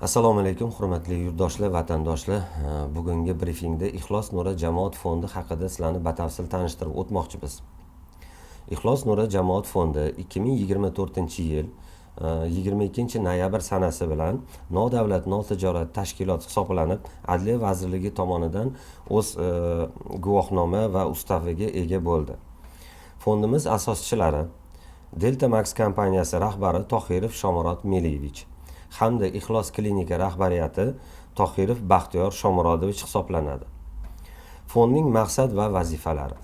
Assalomu alaykum, hurmatli yurtdoshlar, vatandoshlar. Bugungi brifingda Ixlos Nuri jamoat fondi haqida sizlarni batafsil tanishtirib o'tmoqchimiz. Ixlos Nuri jamoat fondi 2024-yil 22-noyabr sanasi bilan nodavlat notijorat tashkilot hisoblanib, Adliya vazirligi tomonidan o'z guvohnoma va ustaviga ega bo'ldi. Fondimiz asoschilari Delta Max kompaniyasi rahbari Tohirov Shomurodov Meliyevich hamda Ixlos klinika rahbariyati Tohirov Baxtiyor Shomurodovich hisoblanadi. Fondning maqsad va vazifalari: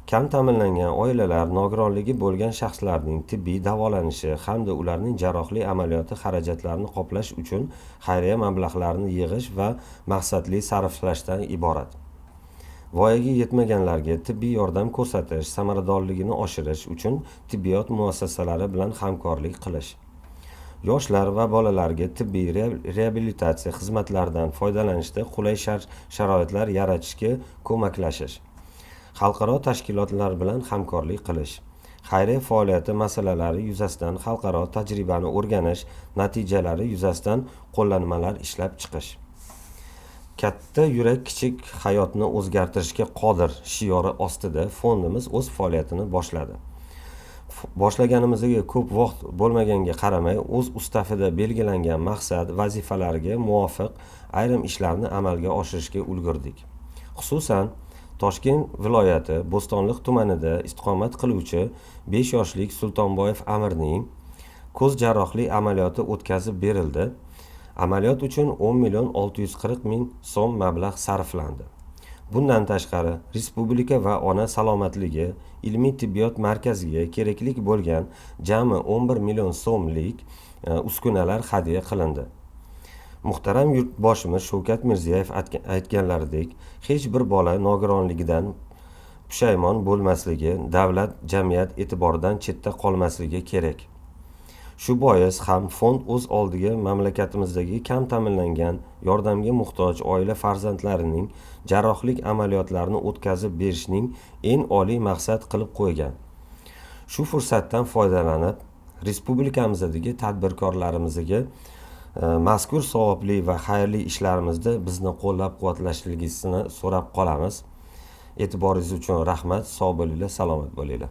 kam ta'minlangan oilalar, nogironligi bo'lgan shaxslarning tibbiy davolanishi hamda ularning jarrohlik amaliyoti xarajatlarini qoplash uchun xayriya mablag'larini yig'ish va maqsadli sarflashdan iborat. Voyaga yetmaganlarga tibbiy yordam ko'rsatish, samaradorligini oshirish uchun tibbiyot muassasalari bilan hamkorlik qilish. Yoshlar va bolalarga tibbiy reabilitatsiya xizmatlaridan foydalanishda qulay sharoitlar yaratishga ko'maklashish. Xalqaro tashkilotlar bilan hamkorlik qilish. Xayriya faoliyati masalalari yuzasidan xalqaro tajribani o'rganish, natijalari yuzasidan qo'llanmalar ishlab chiqish. Katta yurak kichik hayotni o'zgartirishga qodir shiori ostida fondimiz o'z faoliyatini boshladi. Boshlaganimizga ko'p vaqt bo'lmaganiga qaramay, o'z ustavida belgilangan maqsad, vazifalarga muvofiq ayrim ishlarni amalga oshirishga ulgurdik. Xususan, Toshkent viloyati Bo'stonliq tumanida istiqomat qiluvchi 5 yoshlik Sultonboyev Amirning ko'z jarrohlik amaliyoti o'tkazib berildi. Amaliyot uchun 10.640.000 so'm mablag' sarflandi. Bundan tashqari, Respublika va ona salomatligi ilmiy tibbiyot markaziga kerakli bo'lgan jami 11 million so'mlik uskunalar hadya qilindi. Muhtaram yurtboshimiz Shavkat Mirziyoyev aytganlaridek, hech bir bola nogironligidan pushaymon bo'lmasligi, davlat, jamiyat e'tiboridan chetda qolmasligi kerak. Shu bois ham fond o'z oldiga mamlakatimizdagi kam ta'minlangan, yordamga muhtoj oila farzandlarining jarrohlik amaliyotlarini o'tkazib berishning eng oliy maqsad qilib qo'ygan. Shu fursatdan foydalanib, respublikamizdagi tadbirkorlarimizga mazkur savobli va xayrli ishlarimizda bizni qo'llab-quvvatlashligingizni so'rab qolamiz. E'tiboringiz uchun rahmat. Sog' bo'linglar, salomat bo'linglar.